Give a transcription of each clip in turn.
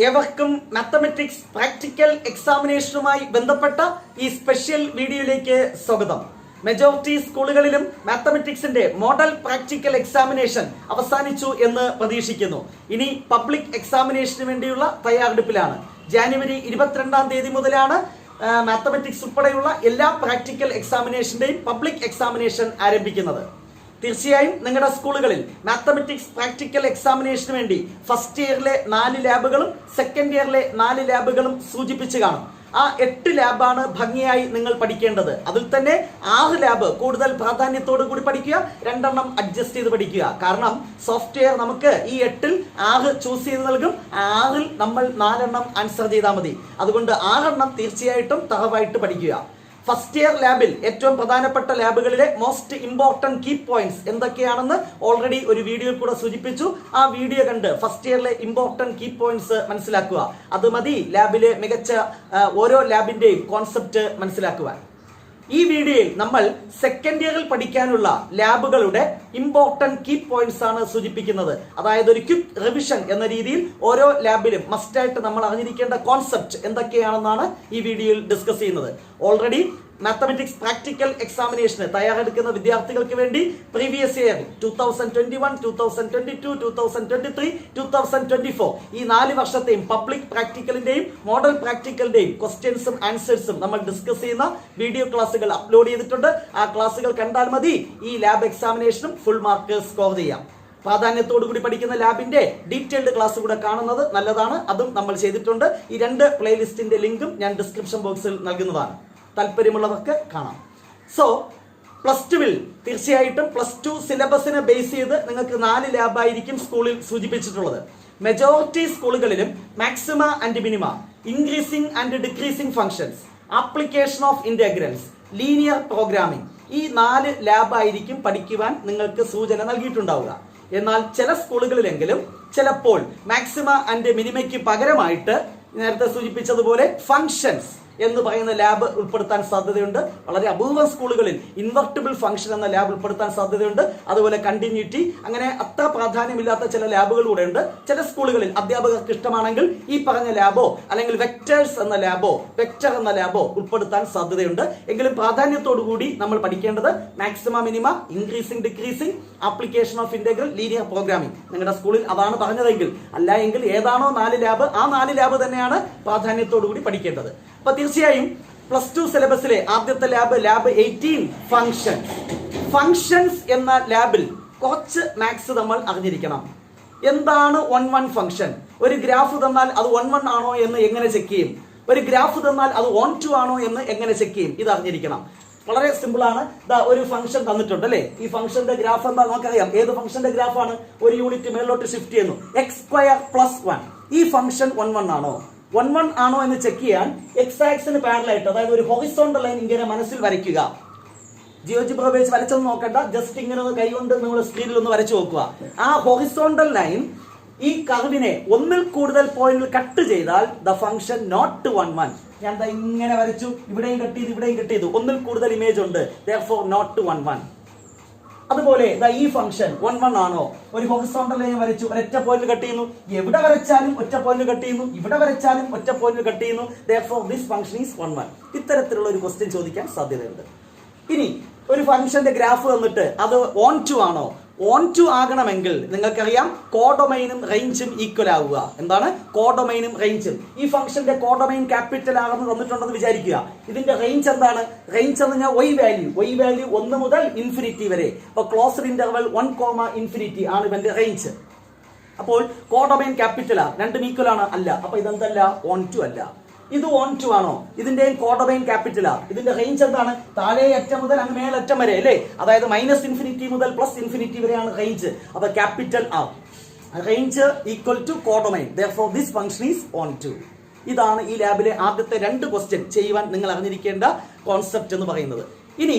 ഏവർക്കും mathematics practical എക്സാമിനേഷനുമായി ബന്ധപ്പെട്ട ഈ സ്പെഷ്യൽ വീഡിയോയിലേക്ക് സ്വാഗതം. മെജോറിറ്റി സ്കൂളുകളിലും മാത്തമെറ്റിക്സിന്റെ മോഡൽ പ്രാക്ടിക്കൽ എക്സാമിനേഷൻ അവസാനിച്ചു എന്ന് പ്രതീക്ഷിക്കുന്നു. ഇനി പബ്ലിക് എക്സാമിനേഷന് വേണ്ടിയുള്ള തയ്യാറെടുപ്പിലാണ്. ജാനുവരി 22-ാം തീയതി മുതലാണ് മാത്തമെറ്റിക്സ് ഉൾപ്പെടെയുള്ള എല്ലാ പ്രാക്ടിക്കൽ എക്സാമിനേഷന്റെയും പബ്ലിക് എക്സാമിനേഷൻ ആരംഭിക്കുന്നത്. തീർച്ചയായും നിങ്ങളുടെ സ്കൂളുകളിൽ മാത്തമെറ്റിക്സ് പ്രാക്ടിക്കൽ എക്സാമിനേഷന് വേണ്ടി ഫസ്റ്റ് ഇയറിലെ 4 ലാബുകളും സെക്കൻഡ് ഇയറിലെ 4 ലാബുകളും സൂചിപ്പിച്ച് കാണും. ആ 8 ലാബാണ് ഭംഗിയായി നിങ്ങൾ പഠിക്കേണ്ടത്. അതിൽ തന്നെ 6 ലാബ് കൂടുതൽ പ്രാധാന്യത്തോടു കൂടി പഠിക്കുക, 2 എണ്ണം അഡ്ജസ്റ്റ് ചെയ്ത് പഠിക്കുക. കാരണം സോഫ്റ്റ്വെയർ നമുക്ക് ഈ 8-ൽ 6 ചൂസ് ചെയ്ത് നൽകും. 6-ൽ നമ്മൾ 4 എണ്ണം ആൻസർ ചെയ്താൽ മതി. അതുകൊണ്ട് 6 എണ്ണം തീർച്ചയായിട്ടും തറവായിട്ട് പഠിക്കുക. ഫസ്റ്റ് ഇയർ ലാബിൽ ഏറ്റവും പ്രധാനപ്പെട്ട ലാബുകളിലെ മോസ്റ്റ് ഇമ്പോർട്ടന്റ് കീ പോയിന്റ്സ് എന്തൊക്കെയാണെന്ന് ഓൾറെഡി ഒരു വീഡിയോയിൽ കൂടെ സൂചിപ്പിച്ചു. ആ വീഡിയോ കണ്ട് ഫസ്റ്റ് ഇയറിലെ ഇമ്പോർട്ടന്റ് കീ പോയിന്റ്സ് മനസ്സിലാക്കുക. അത് മതി ലാബിലെ മികച്ച ഓരോ ലാബിന്റെയും കോൺസെപ്റ്റ് മനസ്സിലാക്കുവാൻ. ഈ വീഡിയോയിൽ നമ്മൾ സെക്കൻഡ് ഇയറിൽ പഠിക്കാനുള്ള ലാബുകളുടെ ഇമ്പോർട്ടന്റ് കീ പോയിന്റ്സ് ആണ് സൂചിപ്പിക്കുന്നത്. അതായത് ഒരു ക്വിക്ക് റിവിഷൻ എന്ന രീതിയിൽ ഓരോ ലാബിലും മസ്റ്റായിട്ട് നമ്മൾ അറിഞ്ഞിരിക്കേണ്ട കോൺസെപ്റ്റ് എന്തൊക്കെയാണെന്നാണ് ഈ വീഡിയോയിൽ ഡിസ്കസ് ചെയ്യുന്നത്. ഓൾറെഡി മാത്തമെറ്റിക്സ് പ്രാക്ടിക്കൽ എക്സാമിനേഷന് തയ്യാറെടുക്കുന്ന വിദ്യാർത്ഥികൾക്ക് വേണ്ടി പ്രീവിയസ് ഇയർ 2021, 2022, 2023, 2024 ഈ 4 വർഷത്തെയും പബ്ലിക് പ്രാക്ടിക്കലിന്റെയും മോഡൽ പ്രാക്ടിക്കലിന്റെയും ക്വസ്റ്റ്യൻസും ആൻസേഴ്സും നമ്മൾ ഡിസ്കസ് ചെയ്യുന്ന വീഡിയോ ക്ലാസ്സുകൾ അപ്ലോഡ് ചെയ്തിട്ടുണ്ട്. ആ ക്ലാസ്സുകൾ കണ്ടാൽ മതി ഈ ലാബ് എക്സാമിനേഷനും ഫുൾ മാർക്ക് സ്കോർ ചെയ്യാം. പ്രാധാന്യത്തോടു കൂടി പഠിക്കുന്ന ലാബിന്റെ ഡീറ്റെയിൽഡ് ക്ലാസ് കൂടെ കാണുന്നത് നല്ലതാണ്. അതും നമ്മൾ ചെയ്തിട്ടുണ്ട്. ഈ 2 പ്ലേലിസ്റ്റിന്റെ ലിങ്കും ഞാൻ ഡിസ്ക്രിപ്ഷൻ ബോക്സിൽ നൽകുന്നതാണ്. താല്പര്യമുള്ളവർക്ക് കാണാം. സോ +2-ൽ തീർച്ചയായിട്ടും +2 സിലബസിനെ ബേസ് ചെയ്ത് നിങ്ങൾക്ക് 4 ലാബായിരിക്കും സ്കൂളിൽ സൂചിപ്പിച്ചിട്ടുള്ളത്. മെജോറിറ്റി സ്കൂളുകളിലും maxima and minima, increasing and decreasing functions, application of integrals, linear programming ഈ 4 ലാബായിരിക്കും പഠിക്കുവാൻ നിങ്ങൾക്ക് സൂചന നൽകിയിട്ടുണ്ടാവുക. എന്നാൽ ചില സ്കൂളുകളിലെങ്കിലും ചിലപ്പോൾ മാക്സിമ ആൻഡ് മിനിമയ്ക്ക് പകരമായിട്ട് നേരത്തെ സൂചിപ്പിച്ചതുപോലെ ഫംഗ്ഷൻസ് എന്ന് പറയുന്ന ലാബ് ഉൾപ്പെടുത്താൻ സാധ്യതയുണ്ട്. വളരെ അപൂർവ സ്കൂളുകളിൽ ഇൻവെർട്ടിബിൾ ഫംഗ്ഷൻ എന്ന ലാബ് ഉൾപ്പെടുത്താൻ സാധ്യതയുണ്ട്. അതുപോലെ കണ്ടിന്യൂറ്റി, അങ്ങനെ അത്ര പ്രാധാന്യമില്ലാത്ത ചില ലാബുകൾ കൂടെ ഉണ്ട്. ചില സ്കൂളുകളിൽ അധ്യാപകർക്ക് ഇഷ്ടമാണെങ്കിൽ ഈ പറഞ്ഞ ലാബോ അല്ലെങ്കിൽ വെക്ടേഴ്സ് എന്ന ലാബോ വെക്ടർ എന്ന ലാബോ ഉൾപ്പെടുത്താൻ സാധ്യതയുണ്ട്. എങ്കിലും പ്രാധാന്യത്തോടു കൂടി നമ്മൾ പഠിക്കേണ്ടത് maxima minima, increasing decreasing, application of integral, linear programming. നിങ്ങളുടെ സ്കൂളിൽ അതാണ് പറഞ്ഞതെങ്കിൽ, അല്ല എങ്കിൽ ഏതാണോ 4 ലാബ് ആ 4 ലാബ് തന്നെയാണ് പ്രാധാന്യത്തോടു കൂടി പഠിക്കേണ്ടത്. അപ്പൊ തീർച്ചയായും +2 സിലബസിലെ ആദ്യത്തെ ലാബ് 18 ഫംഗ്ഷൻസ് എന്ന ലാബിൽ കുറച്ച് മാത്സ് നമ്മൾ അറിഞ്ഞിരിക്കണം. എന്താണ് 1-1 ഫംഗ്ഷൻ? ഒരു ഗ്രാഫ് തന്നാൽ അത് 1-1 ആണോ എന്ന് എങ്ങനെ ചെക്ക് ചെയ്യും? ഒരു ഗ്രാഫ് തന്നാൽ അത് 1-2 ആണോ എന്ന് എങ്ങനെ ചെക്ക് ചെയ്യും? ഇത് അറിഞ്ഞിരിക്കണം. വളരെ സിമ്പിൾ ആണ്. ഒരു ഫംഗ്ഷൻ തന്നിട്ടുണ്ട് അല്ലെ? ഈ ഫംഗ്ഷന്റെ ഗ്രാഫ് എന്താ നമുക്കറിയാം. ഏത് ഫംഗ്ഷന്റെ ഗ്രാഫാണ്? ഒരു യൂണിറ്റ് മേലോട്ട് ഷിഫ്റ്റ് ചെയ്യുന്നു, x² + 1. ഈ ഫംഗ്ഷൻ 1-1 ആണോ? 1-1 ആണോ എന്ന് ചെക്ക് ചെയ്യാൻ എക്സ് ആക്സിന് പാരലലായിട്ട്, അതായത് ഒരു ഹൊറിസോണ്ടൽ ലൈൻ ഇങ്ങനെ മനസ്സിൽ വരയ്ക്കുക. ജിയോജിബ്ര ഉപയോഗിച്ച് വരച്ചൊന്നും നോക്കണ്ട, ജസ്റ്റ് ഇങ്ങനെ ഒന്ന് കൈകൊണ്ട് നിങ്ങൾ സ്ക്രീനിൽ ഒന്ന് വരച്ചു നോക്കുക. ആ ഹൊറിസോണ്ടൽ ലൈൻ ഈ കർവിനെ 1-ൽ കൂടുതൽ പോയിന്റിൽ കട്ട് ചെയ്താൽ ദ ഫംഗ്ഷൻ നോട്ട് 1-1. ഞാൻ ഇങ്ങനെ വരച്ചു, ഇവിടെയും കട്ട് ചെയ്തു, ഇവിടെയും കട്ട് ചെയ്തു, 1-ൽ കൂടുതൽ ഇമേജ് ഉണ്ട്, therefore നോട്ട് 1-1. അതുപോലെ ഈ ഫംഗ്ഷൻ 1-1 ആണോ? ഒരു ഹൊറിസോണ്ടൽ ലൈൻ വരച്ചു, ഒറ്റ പോയിന്റ് കട്ട് ചെയ്യുന്നു, എവിടെ വരച്ചാലും ഒറ്റ പോയിന്റ് കട്ട് ചെയ്യുന്നു, ഇവിടെ വരച്ചാലും ഒറ്റ പോയിന്റ് കട്ട് ചെയ്യുന്നു, therefore this function is 1-1. ഇത്തരത്തിലുള്ള ഒരു ക്വസ്റ്റ്യൻ ചോദിക്കാൻ സാധ്യതയുണ്ട്. ഇനി ഒരു ഫംഗ്ഷന്റെ ഗ്രാഫ് തന്നിട്ട് അത് 1-2 ആണോ? 1-2 ആകണമെങ്കിൽ നിങ്ങൾക്കറിയാം കോഡൊമൈനും റേഞ്ചും ഈക്വൽ ആവുക. എന്താണ് കോഡൊമൈനും റേഞ്ചും? ഈ ഫംഗ്ഷന്റെ കോഡൊമൈൻ ക്യാപിറ്റൽ ആണെന്ന് തന്നിട്ടുണ്ടെന്ന് വിചാരിക്കുക. ഇതിന്റെ റേഞ്ച് എന്താണ്? റേഞ്ച് എന്ന് പറഞ്ഞാൽ y വാല്യൂ 1 മുതൽ ഇൻഫിനിറ്റി വരെ. അപ്പൊ ക്ലോസ്ഡ് ഇന്റർവൽ 1, ആണ് ഇവന്റെ റേഞ്ച്. അപ്പോൾ കോഡൊമൈൻ ക്യാപിറ്റൽ ആ, രണ്ടും ഈക്വൽ ആണ്? അല്ല. അപ്പൊ ഇതെന്തല്ല? 1-2 അല്ല. ഇത് 1-2 ആണോ? ഇതിന്റെയും കോഡൊമൈൻ ക്യാപിറ്റൽ ആ. ഇതിന്റെ റേഞ്ച് എന്താണ്? താഴെ അറ്റം മുതൽ അങ്ങ് മേലറ്റം വരെ അല്ലേ? അതായത് -∞ മുതൽ +∞ വരെയാണ് റേഞ്ച്. അപ്പൊ ക്യാപിറ്റൽ ആ. Range equal to codomain, therefore this function is 1-2. ഇതാണ് ഈ ലാബിലെ ആദ്യത്തെ 2 ക്വസ്റ്റ്യൻ ചെയ്യുവാൻ നിങ്ങൾ അറിഞ്ഞിരിക്കേണ്ട കോൺസെപ്റ്റ് എന്ന് പറയുന്നത്. ഇനി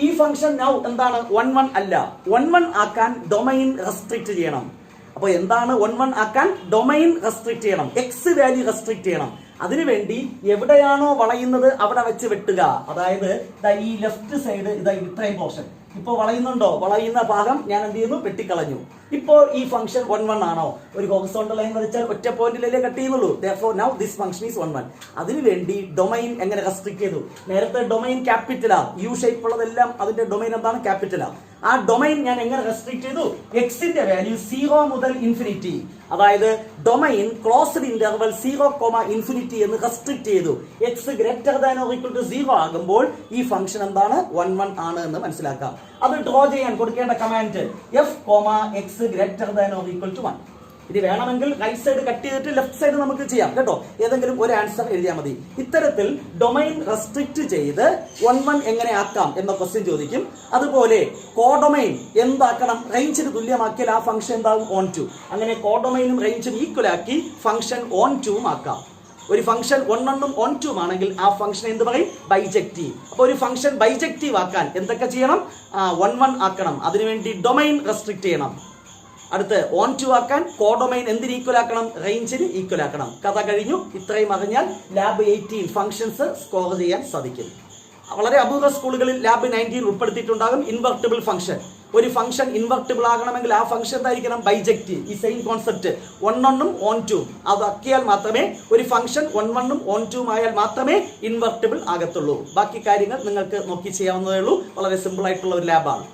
ഈ ഫംഗ്ഷൻ നൗ എന്താണ്? 1-1 അല്ല. 1-1 ആക്കാൻ ഡൊമൈൻ റെസ്ട്രിക്ട് ചെയ്യണം. അപ്പൊ എന്താണ് 1-1 ആക്കാൻ? ഡൊമൈൻ റെസ്ട്രിക്ട് ചെയ്യണം, എക്സ് വാല്യൂ റെസ്ട്രിക്ട് ചെയ്യണം. അതിനുവേണ്ടി എവിടെയാണോ വളയുന്നത് അവിടെ വെച്ച് വെട്ടുക. അതായത് ഈ ലെഫ്റ്റ് സൈഡ് ഇത്രയും പോർഷൻ, ഇപ്പോൾ വളയുന്നുണ്ടോ? വളയുന്ന ഭാഗം ഞാൻ എന്ത് ചെയ്യുന്നു? വെട്ടിക്കളഞ്ഞു. ഇപ്പോൾ ഈ ഫംഗ്ഷൻ 1 ആണോ? ഒരു ഹൊറിസോണ്ടൽ ലൈൻ വരച്ചാൽ ഒറ്റ പോയിന്റിലല്ലേ കട്ട് ചെയ്യുന്നുള്ളൂ. therefore now this function is 1 അതിനുവേണ്ടി ഡൊമൈൻ എങ്ങനെ റെസ്ട്രിക്ട് ചെയ്തു? നേരത്തെ ഡൊമൈൻ ക്യാപിറ്റലാ, യു ഷേപ്പ് ഉള്ളതെല്ലാം അതിന്റെ ഡൊമൈൻ എന്താണ്? ക്യാപിറ്റലാ. ആ ഡൊമൈൻ ഞാൻ എങ്ങനെ റെസ്ട്രിക്ട് ചെയ്തു? എക്സിന്റെ വാല്യൂ 0 മുതൽ ഇൻഫിനിറ്റി, അതായത് ഡൊമൈൻ ക്ലോസ്ഡ് ഇന്റർവൽ 0,∞ എന്ന് റെസ്ട്രിക്ട് ചെയ്തു. X greater than or equal to 0 ആകുമ്പോൾ ഈ ഫംഗ്ഷൻ എന്താണ്? 1 ആണ് എന്ന് മനസ്സിലാക്കാം. അത് ഡ്രോ ചെയ്യാൻ കൊടുക്കേണ്ട command f(x greater than or equal to 1). ഇത് വേണമെങ്കിൽ റൈറ്റ് സൈഡ് കട്ട് ചെയ്തിട്ട് ലെഫ്റ്റ് സൈഡ് നമുക്ക് ചെയ്യാം കേട്ടോ. ഏതെങ്കിലും ഒരു ആൻസർ എഴുതിയാൽ മതി. ഇത്തരത്തിൽ ഡൊമൈൻ റെസ്ട്രിക്ട് ചെയ്ത് 1 എങ്ങനെ ആക്കാം എന്ന ക്വസ്റ്റ്യൻ ചോദിക്കും. അതുപോലെ കോഡൊമൈൻ എന്താക്കണം? റേഞ്ചിന് തുല്യമാക്കിയാൽ ആ ഫംഗ്ഷൻ എന്താകും? Onto. അങ്ങനെ കോഡൊമൈനും റേഞ്ചും ഈക്വൽ ആക്കി ഫംഗ്ഷൻ ഓൺ ടുവും ആക്കാം. ഒരു ഫംഗ്ഷൻ 1 ഓൺ 2 ആണെങ്കിൽ ആ ഫംഗ്ഷൻ എന്ത് പറയും? ബൈജക്റ്റീവ്. അപ്പോൾ ഒരു ഫംഗ്ഷൻ ബൈജക്റ്റീവ് ആക്കാൻ എന്തൊക്കെ ചെയ്യണം? 1 ആക്കണം. അതിനുവേണ്ടി ഡൊമൈൻ റെസ്ട്രിക്ട് ചെയ്യണം. അടുത്ത് ഓൺ 2 ആക്കാൻ കോഡൊമൈൻ എന്തിന് ഈക്വൽ ആക്കണം? റേഞ്ചിന് ഈക്വൽ ആക്കണം. കഥ കഴിഞ്ഞു. ഇത്രയും അറിഞ്ഞാൽ ലാബ് 18 ഫംഗ്ഷൻസ് സ്കോർ ചെയ്യാൻ സാധിക്കും. വളരെ അപൂർവ സ്കൂളുകളിൽ ലാബ് 19 ഉൾപ്പെടുത്തിയിട്ടുണ്ടാകും ഇൻവെർട്ടിബിൾ ഫംഗ്ഷൻ. ഒരു ഫംഗ്ഷൻ ഇൻവെർട്ടിബിൾ ആകണമെങ്കിൽ ആ ഫംഗ്ഷൻ എന്തായിരിക്കണം? ബൈജക്റ്റീവ്. ഈ സെയിം കോൺസെപ്റ്റ് 1 ഓൺ 2 അതാക്കിയാൽ മാത്രമേ ഒരു ഫംഗ്ഷൻ 1 ഓൺ 2 ആയാൽ മാത്രമേ ഇൻവെർട്ടിബിൾ ആകത്തുള്ളൂ. ബാക്കി കാര്യങ്ങൾ നിങ്ങൾക്ക് നോക്കി ചെയ്യാവുന്നതേ ഉള്ളൂ. വളരെ സിമ്പിൾ ആയിട്ടുള്ള ഒരു ലാബാണ്.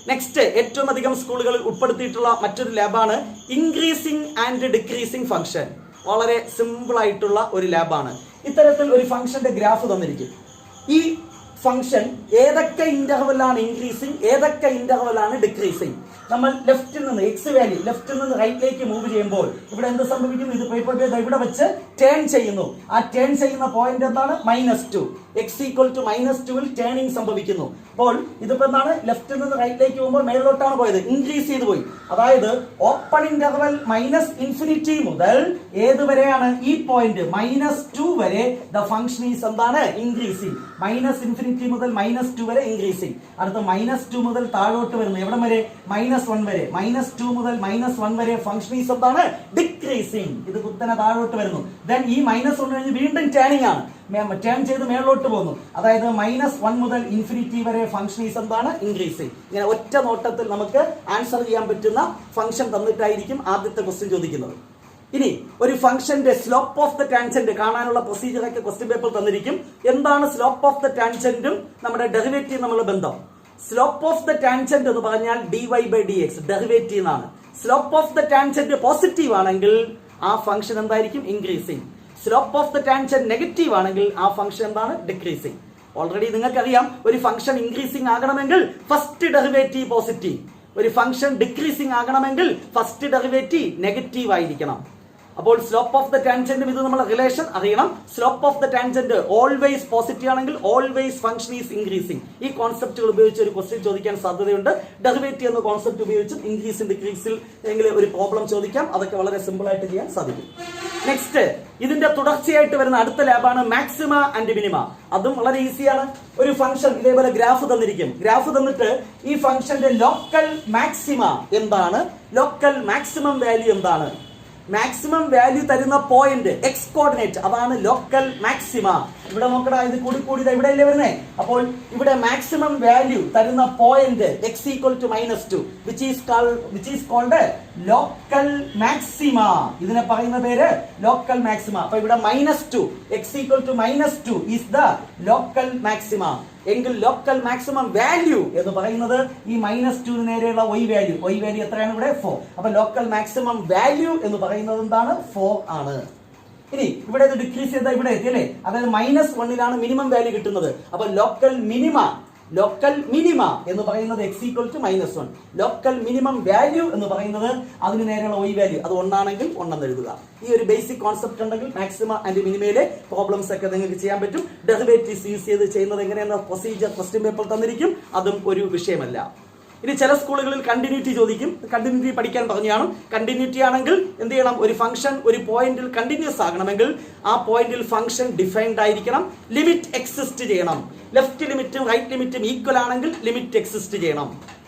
നെക്സ്റ്റ്, ഏറ്റവും അധികം സ്കൂളുകളിൽ ഉൾപ്പെടുത്തിയിട്ടുള്ള മറ്റൊരു ലാബാണ് ഇൻക്രീസിംഗ് ആൻഡ് ഡിക്രീസിംഗ് ഫംഗ്ഷൻ. വളരെ സിമ്പിൾ ആയിട്ടുള്ള ഒരു ലാബാണ്. ഇത്തരത്തിൽ ഒരു ഫംഗ്ഷന്റെ ഗ്രാഫ് തന്നിരിക്കും. ഈ ഫംഗ്ഷൻ ഏതൊക്കെ ഇന്റർവെല്ലാണ് ഇൻക്രീസിംഗ്, ഏതൊക്കെ ഇന്റർവെല്ലാണ് ഡിക്രീസിംഗ്. നമ്മൾ ലെഫ്റ്റിൽ നിന്ന് എക്സ് വാല്യൂ ലെഫ്റ്റിൽ നിന്ന് റൈറ്റിലേക്ക് മൂവ് ചെയ്യുമ്പോൾ ഇവിടെ എന്ത് സംഭവിക്കുന്നു? ഇത് പേപ്പർ ഇവിടെ വെച്ച് ടേൺ ചെയ്യുന്നു. ആ ടേൺ ചെയ്യുന്ന പോയിന്റ് എന്താണ്? -2. എക്സ് ഈക്വൽ ടു -2ൽ ടേണിംഗ് സംഭവിക്കുന്നു. അപ്പോൾ ഇതിപ്പോ എന്താണ്? ലെഫ്റ്റിൽ നിന്ന് റൈറ്റിലേക്ക് പോകുമ്പോൾ മേലോട്ടാണ് പോയത്, ഇൻക്രീസ് ചെയ്തു പോയി. അതായത് ഓപ്പൺ ഇന്റർവെൽ -∞ മുതൽ ഏതുവരെയാണ്? ഈ പോയിന്റ് -2 വരെ ദ ഫംഗ്ഷൻ ഈസ് എന്താണ്? ഇൻക്രീസിംഗ്. -∞ മുതൽ -2 വരെ ഇൻക്രീസിംഗ്. അടുത്ത -2 മുതൽ താഴോട്ട് വരുന്നു. എവിടെ വരെ? -1 വരെ. -2 മുതൽ -1 വരെ ഫംഗ്ഷൻ ഈസ് എന്താണ്? ഡിക്രീസിംഗ്. ഇത് കുത്തനെ താഴോട്ട് വരുന്നു. ദെൻ ഈ -1 കഴിഞ്ഞ് വീണ്ടും ടേണിംഗ് ആണ്. ടേൺ ചെയ്ത് മേലോട്ട് പോകുന്നു. അതായത് -1 മുതൽ ഇൻഫിനിറ്റി വരെ ഫംഗ്ഷൻ ഈസ് എന്താണ്? ഇൻക്രീസിംഗ്. ഇങ്ങനെ ഒറ്റ നോട്ടത്തിൽ നമുക്ക് ആൻസർ ചെയ്യാൻ പറ്റുന്ന ഫംഗ്ഷൻ തന്നിട്ടായിരിക്കും ആദ്യത്തെ ക്വസ്റ്റ്യൻ ചോദിക്കുന്നത്. ഇനി ഒരു ഫംഗ്ഷന്റെ സ്ലോപ്പ് ഓഫ് ദ ടാൻജന്റ് കാണാനുള്ള പ്രൊസീജിയർ ഒക്കെ ക്വസ്റ്റ്യൻ പേപ്പർ തന്നിരിക്കും. എന്താണ് സ്ലോപ്പ് ഓഫ് ദ ടാൻജന്റും നമ്മുടെ ഡെറിവേറ്റീവ് തമ്മിലുള്ള ബന്ധം? സ്ലോപ്പ് ഓഫ് ദ ടാൻജന്റ് എന്ന് പറഞ്ഞാൽ dy/dx ഡെറിവേറ്റീവ് എന്നാണ്. Slope of the tangent positive ആണെങ്കിൽ ആ ഫംഗ്ഷൻ എന്തായിരിക്കും? Increasing. Slope of the tangent negative ആണെങ്കിൽ ആ ഫംഗ്ഷൻ എന്താണ്? ഡിക്രീസിംഗ്. ഓൾറെഡി നിങ്ങൾക്കറിയാം, ഒരു ഫംഗ്ഷൻ ഇൻക്രീസിംഗ് ആകണമെങ്കിൽ ഫസ്റ്റ് ഡെറിവേറ്റീവ് പോസിറ്റീവ്, ഒരു ഫംഗ്ഷൻ ഡിക്രീസിംഗ് ആകണമെങ്കിൽ ഫസ്റ്റ് ഡെറിവേറ്റീവ് നെഗറ്റീവ് ആയിരിക്കണം. അപ്പോൾ സ്ലോപ്പ് ഓഫ് ദ ടാൻജന്റും ഇത് നമ്മൾ റിലേഷൻ അറിയണം. Slope of the tangent always positive ആണെങ്കിൽ ഓൾവേസ് ഫംഗ്ഷൻ ഈസ് ഇൻക്രീസിംഗ്. ഈ കോൺസെപ്റ്റുകൾ ഉപയോഗിച്ച് ഒരു ക്വസ്റ്റ്യൻ ചോദിക്കാൻ സാധ്യതയുണ്ട്. ഡെറിവേറ്റീവ് എന്ന കോൺസെപ്റ്റ് ഉപയോഗിച്ചും ഇൻക്രീസും ഡിക്രീസിൽ എങ്കിലും ഒരു പ്രോബ്ലം ചോദിക്കാം. അതൊക്കെ വളരെ സിമ്പിൾ ആയിട്ട് ചെയ്യാൻ സാധിക്കും. നെക്സ്റ്റ്, ഇതിന്റെ തുടർച്ചയായിട്ട് വരുന്ന അടുത്ത ലാബാണ് മാക്സിമ ആൻഡ് മിനിമ. അതും വളരെ ഈസിയാണ്. ഒരു ഫംഗ്ഷൻ ഇതേപോലെ ഗ്രാഫ് തന്നിരിക്കും. ഗ്രാഫ് തന്നിട്ട് ഈ ഫംഗ്ഷന്റെ ലോക്കൽ മാക്സിമ എന്താണ്, ലോക്കൽ മാക്സിമം വാല്യൂ എന്താണ്, മാക്സിമം വാല്യൂ തരുന്ന പോയിന്റ് എക്സ് കോർഡിനേറ്റ്, അതാണ് ലോക്കൽ മാക്സിമ. ഇവിടെ നോക്കടാ, ഇത് കൂടി ഇവിടെ അല്ലേ വരുന്നേ. അപ്പോൾ ഇവിടെ മാക്സിമം വാല്യൂ തരുന്ന point x equal to -2 which is called local maxima. ഇതിനെ പറയുന്ന പേര് ലോക്കൽ മാക്സിമ. അപ്പൊ ഇവിടെ -2 x equal to -2 is the local maxima. എങ്കിൽ ലോക്കൽ മാക്സിമം വാല്യൂ എന്ന് പറയുന്നത് ഈ -2 നേരെയുള്ള y വാല്യൂ എത്രയാണ്? ഇവിടെ 4. അപ്പൊ ലോക്കൽ മാക്സിമം വാല്യൂ എന്ന് പറയുന്നത് എന്താണ്? 4 ആണ്. ഇനി ഇവിടെ ഇത് ഡിക്രീസ് ചെയ്താൽ ഇവിടെ എത്തി അല്ലേ. അതായത് -1ലാണ് മിനിമം വാല്യൂ കിട്ടുന്നത്. അപ്പൊ ലോക്കൽ മിനിമ എന്ന് പറയുന്നത് x equal to -1. Local minimum value എന്ന് പറയുന്നത് അതിന് നേരെയുള്ള y വാല്യൂ, അത് 1 ആണെങ്കിൽ 1 എന്ന് എഴുതുക. ഈ ഒരു ബേസിക് കോൺസെപ്റ്റ് ഉണ്ടെങ്കിൽ മാക്സിമ ആൻഡ് മിനിമയിലെ പ്രോബ്ലംസ് ഒക്കെ നിങ്ങൾക്ക് ചെയ്യാൻ പറ്റും. ഡെറിവേറ്റീവ്സ് യൂസ് ചെയ്ത് ചെയ്യുന്നത് എങ്ങനെയെന്ന പ്രൊസീജിയർ ക്വസ്റ്റ്യൻ പേപ്പർ തന്നിരിക്കും. അതും ഒരു വിഷയമല്ല. ഇനി ചില സ്കൂളുകളിൽ കണ്ടിന്യൂറ്റി ചോദിക്കും. കണ്ടിന്യൂറ്റി പഠിക്കാൻ പറഞ്ഞാണ്. കണ്ടിന്യൂറ്റി ആണെങ്കിൽ എന്ത് ചെയ്യണം? ഒരു ഫംഗ്ഷൻ ഒരു പോയിന്റിൽ കണ്ടിന്യൂസ് ആകണമെങ്കിൽ ആ പോയിന്റിൽ ഫംഗ്ഷൻ ഡിഫൈൻഡ് ആയിരിക്കണം, ലിമിറ്റ് എക്സിസ്റ്റ് ചെയ്യണം. ലെഫ്റ്റ് ലിമിറ്റും റൈറ്റ് ലിമിറ്റും ഈക്വൽ ആണെങ്കിൽ ലിമിറ്റ് എക്സിസ്റ്റ് ചെയ്യണം.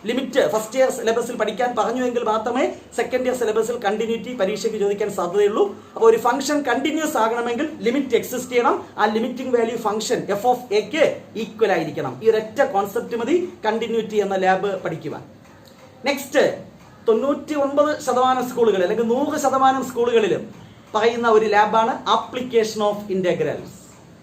ലിമിറ്റ് ഫസ്റ്റ് ഇയർ സിലബസിൽ പഠിക്കാൻ പറഞ്ഞുവെങ്കിൽ മാത്രമേ സെക്കൻഡ് ഇയർ സിലബസിൽ കണ്ടിന്യൂറ്റി പരീക്ഷയ്ക്ക് ചോദിക്കാൻ സാധ്യതയുള്ളൂ. അപ്പോൾ ഒരു ഫംഗ്ഷൻ കണ്ടിന്യൂസ് ആകണമെങ്കിൽ ലിമിറ്റ് എക്സിസ്റ്റ് ചെയ്യണം. ആ limiting value function F of എക്ക് ഈക്വൽ ആയിരിക്കണം. ഈ ഒരൊറ്റ കോൺസെപ്റ്റ് മതി കണ്ടിന്യൂറ്റി എന്ന ലാബ് പഠിക്കുവാൻ. നെക്സ്റ്റ് 99% സ്കൂളുകളിൽ അല്ലെങ്കിൽ 100% സ്കൂളുകളിലും പറയുന്ന ഒരു ലാബാണ് ആപ്ലിക്കേഷൻ ഓഫ് ഇന്റഗ്രൽസ്.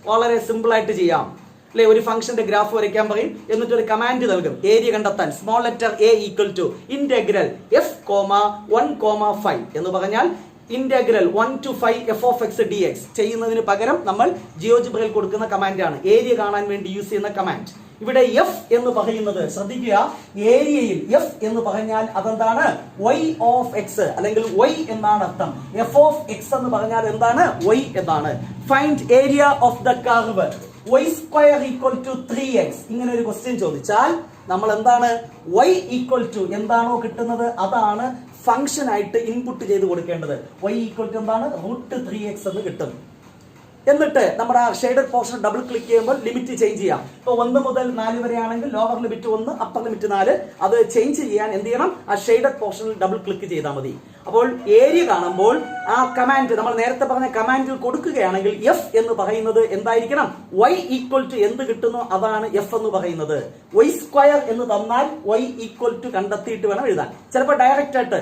വളരെ സിമ്പിൾ ആയിട്ട് ചെയ്യാം അല്ലെ. ഒരു ഫംഗ്ഷന്റെ ഗ്രാഫ് വരയ്ക്കാൻ പറയും, എന്നിട്ട് ഒരു കമാൻഡ് നൽകും ഏരിയ കണ്ടെത്താൻ. Small letter A equal to integral F 1,5 എന്ന് പറഞ്ഞാൽ integral 1 to 5 F of x d x ചെയ്യുന്നതിന് പകരം നമ്മൾ ജിയോജിബ്രയിൽ കൊടുക്കുന്ന കമാൻഡാണ് ഏരിയ കാണാൻ വേണ്ടി യൂസ് ചെയ്യുന്ന കമാൻഡ്. ഇവിടെ എഫ് എന്ന് പറയുന്നത് ശ്രദ്ധിക്കുക, ഏരിയയിൽ എഫ് എന്ന് പറഞ്ഞാൽ അതെന്താണ്? y ഓഫ് എക്സ് അല്ലെങ്കിൽ y എന്നാണ് അർത്ഥം. എഫ് ഓഫ് എക്സ് എന്ന് പറഞ്ഞാൽ എന്താണ്? y എന്നാണ്. Find area of the curve y square equal to 3x. ഇങ്ങനെ ഒരു ക്വസ്റ്റ്യൻ ചോദിച്ചാൽ നമ്മൾ എന്താണ് y ഈക്വൽ ടു എന്താണോ കിട്ടുന്നത് അതാണ് ഫംഗ്ഷൻ ആയിട്ട് ഇൻപുട്ട് ചെയ്ത് കൊടുക്കേണ്ടത്. y ഈക്വൽ ടു എന്താണ്? √3x എന്ന് കിട്ടും. എന്നിട്ട് നമ്മുടെ ആ ഷെയ്ഡഡ് പോർഷൻ ഡബിൾ ക്ലിക്ക് ചെയ്യുമ്പോൾ ലിമിറ്റ് ചേഞ്ച് ചെയ്യാം. ഇപ്പോൾ 1 മുതൽ 4 വരെ ആണെങ്കിൽ ലോവർ ലിമിറ്റ് 1, അപ്പർ ലിമിറ്റ് 4. അത് ചേഞ്ച് ചെയ്യാൻ എന്ത് ചെയ്യണം? ആ ഷെയ്ഡഡ് പോർഷനിൽ ഡബിൾ ക്ലിക്ക് ചെയ്താൽ മതി. അപ്പോൾ ഏരിയ കാണുമ്പോൾ ആ കമാൻഡ് നമ്മൾ നേരത്തെ പറഞ്ഞ കമാൻഡിൽ കൊടുക്കുകയാണെങ്കിൽ എഫ് എന്ന് പറയുന്നത് എന്തായിരിക്കണം? y ഈക്വൽ ടു എന്ത് കിട്ടുന്നു അതാണ് എഫ് എന്ന് പറയുന്നത്. y സ്ക്വയർ എന്ന് തന്നാൽ y ഈക്വൽ ടു കണ്ടെത്തിയിട്ട് വേണം എഴുതാൻ. ചിലപ്പോൾ ഡയറക്റ്റ് ആയിട്ട്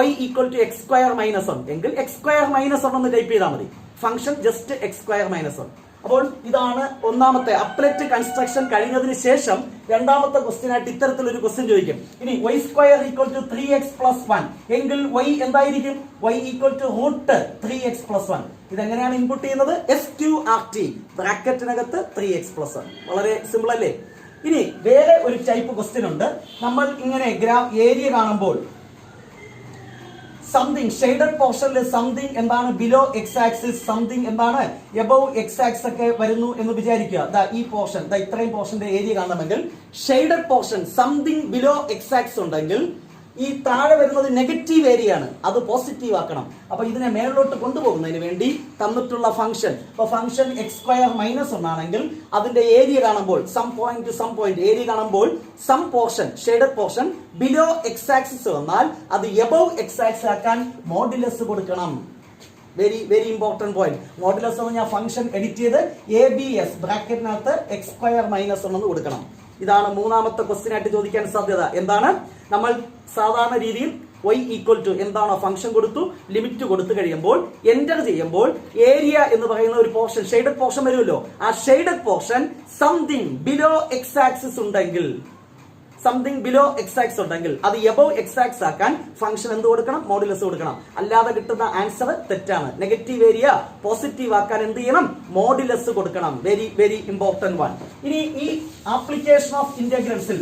y equal to x square minus 1 എങ്കിൽ എക്സ് സ്ക്വയർ മൈനസ് 1 എന്ന് ടൈപ്പ് ചെയ്താൽ മതി. Function just X square minus 1. അപ്പോൾ ഇതാണ് ഒന്നാമത്തെ അപ്ലറ്റ് കൺസ്ട്രക്ഷൻ. കഴിഞ്ഞതിന് ശേഷം രണ്ടാമത്തെ ക്വസ്റ്റ്യൻ ആയിട്ട് ഇത്തരത്തിലൊരു ക്വസ്റ്റ്യൻ ചോദിക്കും. ഇനി y square equal to 3x plus 1 എങ്കിൽ y എന്തായിരിക്കും? y equal to √3x plus 1. ഇതെങ്ങനെയാണ് ഇൻപുട്ട് ചെയ്യുന്നത്? SQRT ബ്രാക്കറ്റിനകത്ത് 3x പ്ലസ് 1. വളരെ സിമ്പിൾ അല്ലേ? ഇനി വേറെ ഒരു ടൈപ്പ് ക്വസ്റ്റ്യൻ ഉണ്ട്. നമ്മൾ ഇങ്ങനെ ഏരിയ കാണുമ്പോൾ സംതിങ് ഷെയ്ഡഡ് പോർഷനിൽ സംതിങ് എന്താണ് ബിലോ എക്സ് ആക്സിസ്, സംതിങ് എന്താണ് എബവ് എക്സ് ആക്സ് ഒക്കെ വരുന്നു എന്ന് വിചാരിക്കുക. ഈ പോർഷൻ ഇത്രയും പോർഷന്റെ ഏരിയ കാണണമെങ്കിൽ shaded portion something below x axis ഉണ്ടെങ്കിൽ ഈ താഴെ വരുന്നത് നെഗറ്റീവ് ഏരിയ ആണ്, അത് പോസിറ്റീവ് ആക്കണം. അപ്പൊ ഇതിനെ മേളിലോട്ട് കൊണ്ടുപോകുന്നതിന് വേണ്ടി തന്നിട്ടുള്ള ഫംഗ്ഷൻ, ഇപ്പൊ ഫംഗ്ഷൻ എക്സ് സ്ക്വയർ മൈനസ് 1 ആണെങ്കിൽ അതിന്റെ ഏരിയ കാണുമ്പോൾ some point to some point area കാണുമ്പോൾ some portion shaded portion below X axis വന്നാൽ അത് എബവ് എക്സ് ആക്സിസ് ആക്കാൻ മോഡുലസ് കൊടുക്കണം. Very very important point. Modulus എന്ന് ഞാൻ ഫംഗ്ഷൻ എഡിറ്റ് ചെയ്ത് ABS ബ്രാക്കറ്റിനകത്ത് എക്സ് സ്ക്വയർ മൈനസ് 1 എന്ന് കൊടുക്കണം. ഇതാണ് മൂന്നാമത്തെ ക്വസ്റ്റ്യൻ ആയിട്ട് ചോദിക്കാൻ സാധ്യത. എന്താണ്? നമ്മൾ സാധാരണ രീതിയിൽ y ഈക്വൽ ടു എന്താണോ ഫംഗ്ഷൻ കൊടുത്തു, ലിമിറ്റ് കൊടുത്തു കഴിയുമ്പോൾ എന്റർ ചെയ്യുമ്പോൾ ഏരിയ എന്ന് പറയുന്ന ഒരു പോർഷൻ ഷെയ്ഡഡ് പോർഷൻ വരുമല്ലോ. ആ shaded portion something below X axis ഉണ്ടെങ്കിൽ അത് എബവ് എക്സ് ആക്സിസ് ആക്കാൻ ഫംഗ്ഷൻ എന്ത് കൊടുക്കണം? മോഡുലസ് കൊടുക്കണം. അല്ലാതെ കിട്ടുന്ന ആൻസർ തെറ്റാണ്. നെഗറ്റീവ് ഏരിയ പോസിറ്റീവ് ആക്കാൻ എന്ത് ചെയ്യണം? മോഡുലസ് കൊടുക്കണം. Very very important one. ഇനി ഈ ആപ്ലിക്കേഷൻ ഓഫ് ഇന്റഗ്രൽസിൽ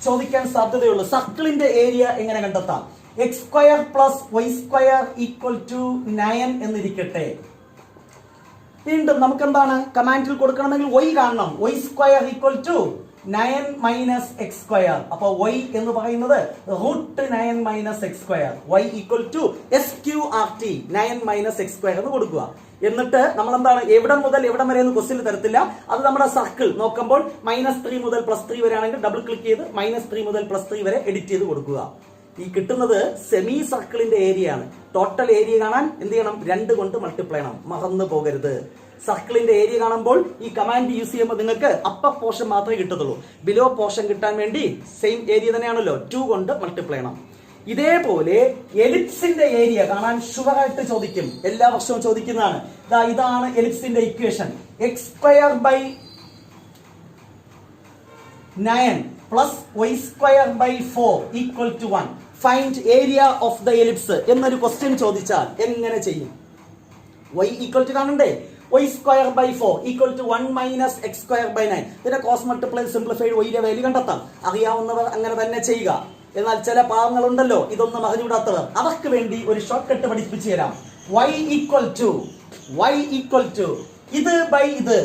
ചോദിക്കാൻ സാധ്യതയുള്ള സർക്കിളിന്റെ ഏരിയ എങ്ങനെ കണ്ടെത്താം? X square plus Y square equal to 9 എന്നിരിക്കട്ടെ. വീണ്ടും നമുക്ക് എന്താണ് കമാൻഡിൽ കൊടുക്കണമെങ്കിൽ y കാണണം. y square equal to 9 minus X square. അപ്പൊ y എന്ന് പറയുന്നത് √9 minus X square. y equal to SQRT 9 minus X square എന്ന് കൊടുക്കുക. എന്നിട്ട് നമ്മൾ എന്താണ് എവിടെ മുതൽ എവിടെ വരെ എന്ന് ക്വസ്റ്റ്യൻ തരത്തില്ല. അത് നമ്മുടെ സർക്കിൾ നോക്കുമ്പോൾ -3 മുതൽ +3 വരെ ആണെങ്കിൽ ഡബിൾ ക്ലിക്ക് ചെയ്ത് -3 മുതൽ +3 വരെ എഡിറ്റ് ചെയ്ത് കൊടുക്കുക. ഈ കിട്ടുന്നത് സെമി സർക്കിളിന്റെ ഏരിയ ആണ്. ടോട്ടൽ ഏരിയ കാണാൻ എന്ത് ചെയ്യണം? 2 കൊണ്ട് മൾട്ടിപ്ലൈ ചെയ്യണം. മറന്നു പോകരുത്. സർക്കിളിന്റെ ഏരിയ കാണുമ്പോൾ ഈ കമാൻഡ് യൂസ് ചെയ്യുമ്പോൾ നിങ്ങൾക്ക് അപ്പർ പോർഷൻ മാത്രമേ കിട്ടത്തുള്ളൂ. ബിലോ പോർഷൻ കിട്ടാൻ വേണ്ടി സെയിം ഏരിയ തന്നെയാണല്ലോ, 2 കൊണ്ട് മൾട്ടിപ്ലൈ ചെയ്യണം. ഇതേപോലെ എലിപ്സിന്റെ ഏരിയ കാണാൻ ഷുവർ ആയിട്ട് ചോദിക്കും. എല്ലാ വർഷവും ചോദിക്കുന്നതാണ്. ഇതാണ് എലിപ്സിന്റെ equation. X square by 9 plus Y square by 4 equal to 1. Find area of the ellipse എന്നൊരു ക്വസ്റ്റ്യൻ ചോദിച്ചാൽ എങ്ങനെ ചെയ്യും? y ഈക്വൽ ടു കാണണ്ടേ? y square by 4 equal to 1 minus X square by 9. ഇതിന്റെ കോസ് മൾട്ടിപ്ലൈ സിംപ്ലിഫൈഡ് y യുടെ value കണ്ടെത്താം. അറിയാവുന്നവർ അങ്ങനെ തന്നെ ചെയ്യുക. എന്നാൽ ചില പാവങ്ങളുണ്ടല്ലോ ഇതൊന്നും അറിഞ്ഞുകൂടാത്തവർ, അവർക്ക് വേണ്ടി ഒരു ഷോർട്ട് കട്ട് പഠിപ്പിച്ചു തരാം. y ഈക്വൽ ടു ഇത് ബൈ ഇത്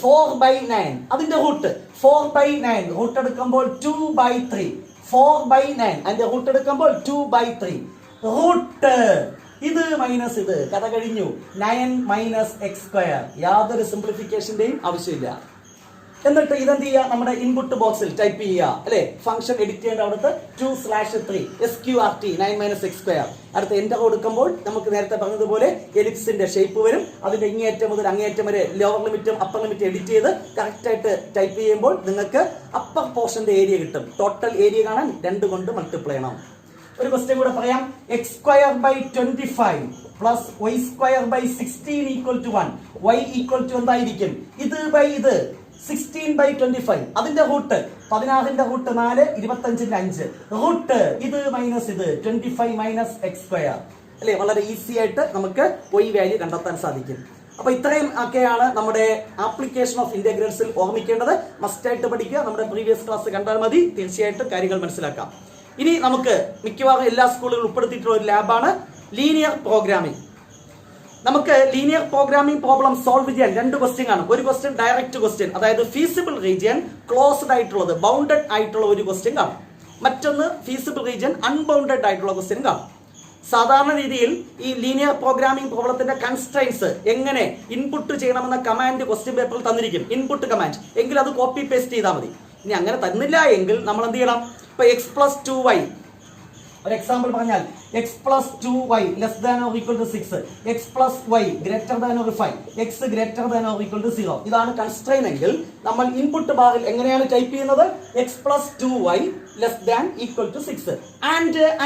4 ബൈ 9. അതിന്റെ റൂട്ട് 4 ബൈ 9 റൂട്ട് എടുക്കുമ്പോൾ 2 ബൈ 3. 4 ബൈ 9 അതിന്റെ റൂട്ട് എടുക്കുമ്പോൾ 2 ബൈ 3. റൂട്ട് ഇത് മൈനസ് ഇത്, കഥ കഴിഞ്ഞു. 9 മൈനസ് എക്സ് സ്ക്വയർ. യാതൊരു സിംപ്ലിഫിക്കേഷന്റെയും ആവശ്യമില്ല. എന്നിട്ട് ഇതെന്ത് ചെയ്യുക, നമ്മുടെ ഇൻപുട്ട് ബോക്സിൽ ടൈപ്പ് ചെയ്യുക അല്ലെ. ഫംഗ്ഷൻ എഡിറ്റ് ചെയ്യേണ്ട അവിടുത്തെ 2/3 SQRT 9 - x². അടുത്ത് എൻ്റർ കൊടുക്കുമ്പോൾ നമുക്ക് നേരത്തെ പറഞ്ഞതുപോലെ എലിപ്സിന്റെ ഷേപ്പ് വരും. അതിന്റെ ഇങ്ങേയറ്റം മുതൽ അങ്ങേയറ്റം വരെ ലോവർ ലിമിറ്റും അപ്പർ ലിമിറ്റും എഡിറ്റ് ചെയ്ത് കറക്റ്റ് ആയിട്ട് ടൈപ്പ് ചെയ്യുമ്പോൾ നിങ്ങൾക്ക് അപ്പർ പോർഷന്റെ ഏരിയ കിട്ടും. ടോട്ടൽ ഏരിയ കാണാൻ 2 കൊണ്ട് മൾട്ടിപ്ലൈ ചെയ്യണം. ഒരു ക്വസ്റ്റ്യൻ കൂടെ പറയാം. x²/25 plus y²/16 = 1. y = എന്തായിരിക്കും? ഇത് ബൈ ഇത് 16/25. അതിന്റെ റൂട്ട് 16ന്റെ റൂട്ട് 4, 25ന്റെ 5. റൂട്ട് ഇത് മൈനസ് ഇത് 25 - x². അല്ലെ, വളരെ ഈസി ആയിട്ട് നമുക്ക് y വാല്യൂ കണ്ടെത്താൻ സാധിക്കും. അപ്പൊ ഇത്രയും ഒക്കെയാണ് നമ്മുടെ ആപ്ലിക്കേഷൻ ഓഫ് ഇന്റഗ്രൽസിൽ ഓർമ്മിക്കേണ്ടത്. മസ്റ്റ് ആയിട്ട് പഠിക്കുക. നമ്മുടെ പ്രീവിയസ് ക്ലാസ് കണ്ടാൽ മതി, തീർച്ചയായിട്ടും കാര്യങ്ങൾ മനസ്സിലാക്കാം. ഇനി നമുക്ക് മിക്കവാറും എല്ലാ സ്കൂളുകളിലും ഉൾപ്പെടുത്തിയിട്ടുള്ള ഒരു ലാബാണ് ലീനിയർ പ്രോഗ്രാമിംഗ്. നമുക്ക് ലീനിയർ പ്രോഗ്രാമിംഗ് പ്രോബ്ലം സോൾവ് ചെയ്യാൻ 2 ക്വസ്റ്റ്യൻ ആണ്. ഒരു ക്വസ്റ്റ്യൻ ഡയറക്റ്റ് ക്വസ്റ്റ്യൻ, അതായത് ഫീസിബിൾ റീജിയൻ ക്ലോസ്ഡ് ആയിട്ടുള്ളത്, ബൗണ്ടഡ് ആയിട്ടുള്ള ഒരു ക്വസ്റ്റ്യൻ കാണും. മറ്റൊന്ന് ഫീസിബിൾ റീജിയൻ അൺബൗണ്ടഡ് ആയിട്ടുള്ള ക്വസ്റ്റ്യൻ കാണും. സാധാരണ രീതിയിൽ ഈ ലീനിയർ പ്രോഗ്രാമിംഗ് പ്രോബ്ലത്തിന്റെ കൺസ്ട്രെയിൻസ് എങ്ങനെ ഇൻപുട്ട് ചെയ്യണമെന്ന കമാൻഡ് ക്വസ്റ്റ്യൻ പേപ്പറിൽ തന്നിരിക്കും, ഇൻപുട്ട് കമാൻഡ്. എങ്കിൽ അത് കോപ്പി പേസ്റ്റ് ചെയ്താൽ മതി. ഇനി അങ്ങനെ തന്നില്ല എങ്കിൽ നമ്മൾ എന്ത് ചെയ്യണം? ഇപ്പൊ x+2y ഒരു എക്സാമ്പിൾ പറഞ്ഞാൽ x+2y < 6, x+y > 5, x > 0. ഇതാണ് കൺസ്ട്രെയിൻ എങ്കിൽ നമ്മൾ ഇൻപുട്ട് ബാറിൽ എങ്ങനെയാണ് ടൈപ്പ് ചെയ്യുന്നത്? x+2y < 6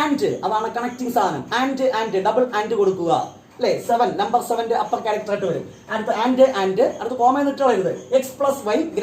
ആൻഡ് അതാണ് കണക്റ്റിംഗ് സാധനം. ആൻഡ് ഡബിൾ ആൻഡ് കൊടുക്കുക അല്ലെ. 7 നമ്പർ 7ന്റെ അപ്പർ ക്യാരക്ടർ ആയിട്ട് വരും. അടുത്ത് ആൻഡ് അടുത്ത് കോമ എന്നിട്ട് കളയരുത്. x+y >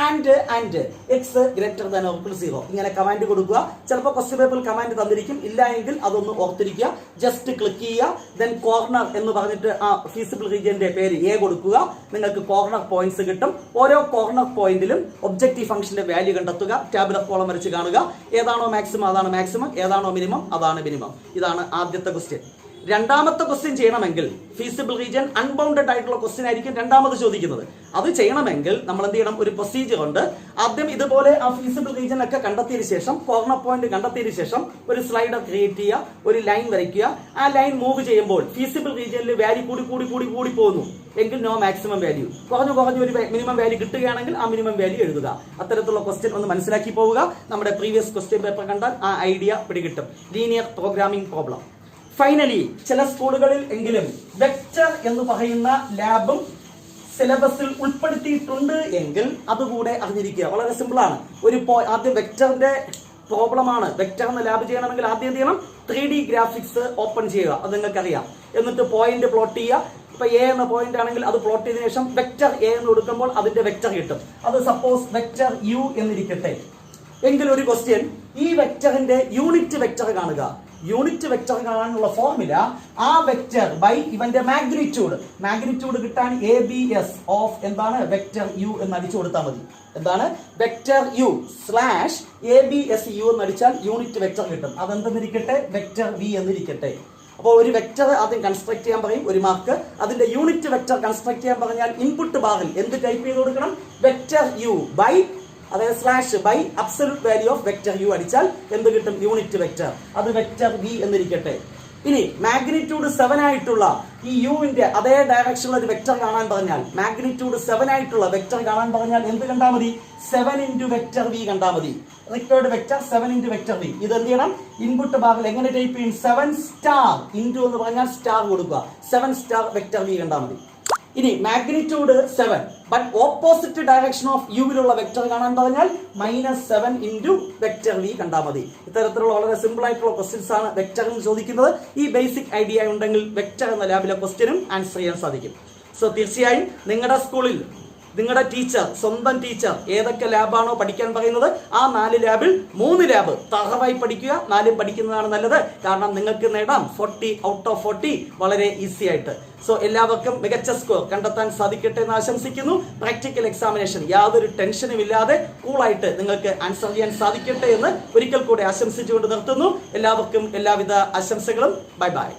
5 and x > 0. ഇങ്ങനെ കമാൻഡ് കൊടുക്കുക. ചിലപ്പോൾ ക്വസ്റ്റ്യൻ പേപ്പറിൽ കമാൻഡ് തന്നിരിക്കും. ഇല്ല എങ്കിൽ അതൊന്ന് ഓർത്തിരിക്കുക. ജസ്റ്റ് ക്ലിക്ക് ചെയ്യുക. ദെൻ കോർണർ എന്ന് പറഞ്ഞിട്ട് ആ ഫീസിബിൾ റീജിയന്റെ പേര് A കൊടുക്കുക. നിങ്ങൾക്ക് കോർണർ പോയിന്റ്സ് കിട്ടും. ഓരോ കോർണർ പോയിന്റിലും ഒബ്ജക്റ്റീവ് ഫംഗ്ഷന്റെ വാല്യൂ കണ്ടെത്തുക. ടാബുലർ കോളം വരച്ച് കാണുക. ഏതാണോ മാക്സിമം അതാണ് മാക്സിമം, ഏതാണോ മിനിമം അതാണ് മിനിമം. ഇതാണ് ആദ്യത്തെ ക്വസ്റ്റ്യൻ. രണ്ടാമത്തെ ക്വസ്റ്റ്യൻ ചെയ്യണമെങ്കിൽ ഫീസിബിൾ റീജിയൻ അൺബൗണ്ടഡ് ആയിട്ടുള്ള ക്വസ്റ്റ്യൻ ആയിരിക്കും രണ്ടാമത് ചോദിക്കുന്നത്. അത് ചെയ്യണമെങ്കിൽ നമ്മൾ എന്ത് ചെയ്യണം? ഒരു പ്രൊസീജിയർ ഉണ്ട്. ആദ്യം ഇതുപോലെ ആ ഫീസിബിൾ റീജിയൻ ഒക്കെ കണ്ടെത്തിയതിനു ശേഷം, കോർണർ പോയിന്റ് കണ്ടെത്തിയതിനു ശേഷം ഒരു സ്ലൈഡർ ക്രിയേറ്റ് ചെയ്യുക, ഒരു ലൈൻ വരയ്ക്കുക. ആ ലൈൻ മൂവ് ചെയ്യുമ്പോൾ ഫീസിബിൾ റീജിയനിൽ വാല്യൂ കൂടി പോകുന്നു എങ്കിൽ നോ മാക്സിമം വാല്യൂ. കുറഞ്ഞു ഒരു മിനിമം വാല്യൂ കിട്ടുകയാണെങ്കിൽ ആ മിനിമം വാല്യൂ എഴുതുക. അത്തരത്തിലുള്ള ക്വസ്റ്റ്യൻ ഒന്ന് മനസ്സിലാക്കി പോവുക. നമ്മുടെ പ്രീവിയസ് ക്വസ്റ്റ്യൻ പേപ്പർ കണ്ടാൽ ആ ഐഡിയ പിടികിട്ടും. Linear programming problem. ഫൈനലി ചില സ്കൂളുകളിൽ എങ്കിലും വെക്റ്റർ എന്ന് പറയുന്ന ലാബും സിലബസിൽ ഉൾപ്പെടുത്തിയിട്ടുണ്ട് എങ്കിൽ അതുകൂടെ അറിഞ്ഞിരിക്കുക. വളരെ സിമ്പിൾ ആണ്. ആദ്യം വെക്റ്ററിന്റെ പ്രോബ്ലം ആണ്. വെക്റ്റർ എന്ന ലാബ് ചെയ്യണമെങ്കിൽ ആദ്യം എന്ത് ചെയ്യണം? 3D ഗ്രാഫിക്സ് ഓപ്പൺ ചെയ്യുക. അത് നിങ്ങൾക്കറിയാം. എന്നിട്ട് പോയിന്റ് പ്ലോട്ട് ചെയ്യുക. ഇപ്പൊ എ എന്ന പോയിന്റ് ആണെങ്കിൽ അത് പ്ലോട്ട് ചെയ്തതിനു ശേഷം വെക്റ്റർ എ എന്ന് കൊടുക്കുമ്പോൾ അതിന്റെ വെക്റ്റർ കിട്ടും. അത് സപ്പോസ് വെക്റ്റർ യു എന്നിരിക്കട്ടെ എങ്കിൽ ഒരു ക്വസ്റ്റ്യൻ, ഈ വെക്റ്ററിന്റെ യൂണിറ്റ് വെക്റ്റർ കാണുക. യൂണിറ്റ് വെക്റ്റർ കാണാനുള്ള ഫോർമുല ആ വെക്റ്റർ ബൈ ഇവന്റെ മാഗ്നിറ്റ്യൂഡ് കിട്ടാൻ ABS ഓഫ് എന്താണ്? വെക്റ്റർ യു എന്ന് അടിച്ചു കൊടുത്താൽ മതി. എന്താണ്? വെക്റ്റർ യു /ABSU എന്ന് അടിച്ചാൽ യൂണിറ്റ് വെക്റ്റർ കിട്ടും. അതെന്തെന്നിരിക്കട്ടെ? വെക്റ്റർ വി എന്നിരിക്കട്ടെ. അപ്പോൾ ഒരു വെക്റ്റർ ആദ്യം കൺസ്ട്രക്ട് ചെയ്യാൻ പറയും, ഒരു മാർക്ക്. അതിന്റെ യൂണിറ്റ് വെക്റ്റർ കൺസ്ട്രക്ട് ചെയ്യാൻ പറഞ്ഞാൽ ഇൻപുട്ട് ബാറിൽ എന്ത് ടൈപ്പ് ചെയ്ത് കൊടുക്കണം? വെക്റ്റർ യു ബൈ, അതായത് slash by absolute value of vector u അടിച്ചാൽ എന്ത് കിട്ടും? Unit vector. അത് വെക്റ്റർ വി എന്നിരിക്കട്ടെ. ഇനി മാഗ്നിറ്റ്യൂഡ് 7 ആയിട്ടുള്ള ഈ യുവിന്റെ അതേ ഡയറക്ഷനിൽ ഒരു വെക്റ്റർ കാണാൻ പറഞ്ഞാൽ, മാഗ്നിറ്റ്യൂഡ് 7 ആയിട്ടുള്ള വെക്റ്റർ കാണാൻ പറഞ്ഞാൽ എന്ത് കണ്ടാൽ മതി? 7 × വെക്റ്റർ വി കണ്ടാൽ മതി. Required vector 7 × vector v. ഇത് എന്ത് ചെയ്യണം? ഇൻപുട്ട് ബാറിൽ എങ്ങനെ ടൈപ്പ് ചെയ്യും? 7* ഇൻറ്റു എന്ന് പറഞ്ഞാൽ സ്റ്റാർ കൊടുക്കുക. 7* വെക്റ്റർ വി കണ്ടാൽ മതി. ഇനി magnitude 7 but opposite direction of യുവിലുള്ള വെക്റ്റർ കാണാൻ പറഞ്ഞാൽ -7 × വെക്റ്റർ വി കണ്ടാൽ മതി. ഇത്തരത്തിലുള്ള വളരെ സിമ്പിൾ ആയിട്ടുള്ള ക്വസ്റ്റ്യൻസ് ആണ് വെക്റ്ററിൽ ചോദിക്കുന്നത്. ഈ ബേസിക് ഐഡിയ ഉണ്ടെങ്കിൽ വെക്റ്റർ എന്ന ലാബിലെ ക്വസ്റ്റ്യനും ആൻസർ ചെയ്യാൻ സാധിക്കും. സോ തീർച്ചയായും നിങ്ങളുടെ സ്കൂളിൽ നിങ്ങളുടെ ടീച്ചർ, സ്വന്തം ടീച്ചർ ഏതൊക്കെ ലാബാണോ പഠിക്കാൻ പറയുന്നത് ആ 4 ലാബിൽ 3 ലാബ് തറവായി പഠിക്കുക. 4 പഠിക്കുന്നതാണ് നല്ലത്. കാരണം നിങ്ങൾക്ക് നേടാം 40 ഔട്ട് ഓഫ് 40 വളരെ ഈസി ആയിട്ട്. സോ എല്ലാവർക്കും മികച്ച സ്കോർ കണ്ടെത്താൻ സാധിക്കട്ടെ എന്ന് ആശംസിക്കുന്നു. പ്രാക്ടിക്കൽ എക്സാമിനേഷൻ യാതൊരു ടെൻഷനും ഇല്ലാതെ കൂളായിട്ട് നിങ്ങൾക്ക് ആൻസർ ചെയ്യാൻ സാധിക്കട്ടെ എന്ന് ഒരിക്കൽ കൂടെ ആശംസിച്ചുകൊണ്ട് നിർത്തുന്നു. എല്ലാവർക്കും എല്ലാവിധ ആശംസകളും. Bye bye.